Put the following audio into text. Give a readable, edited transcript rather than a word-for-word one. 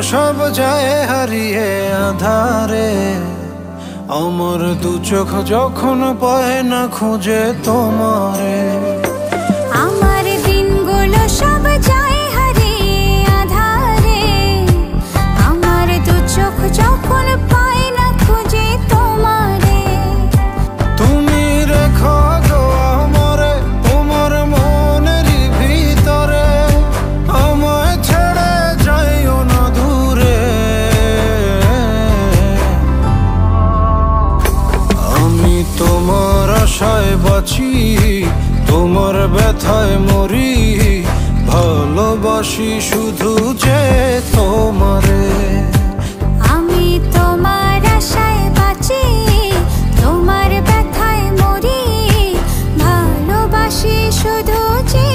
সব যায় হারিয়ে আধারে। আমার দু চোখ যখন পায় না খুঁজে তোমারে। আমার দিনগুলো সব যায় হারিয়ে আধারে। আমার দু চোখ যখন পায় না খুঁজে তোমারে। তুমি রেখো গো আমারে তোমার মনের ভিতরে, আমায় ছেড়ে যাইও না দূরে। আমি তোমার আশায় বাঁচি, তোমার ব্যথায় মরি, ভালোবাসি শুধু যে তোমারে। আমি তোমার আশায় বাঁচি, তোমার ব্যথায় মরি, ভালোবাসি শুধু যে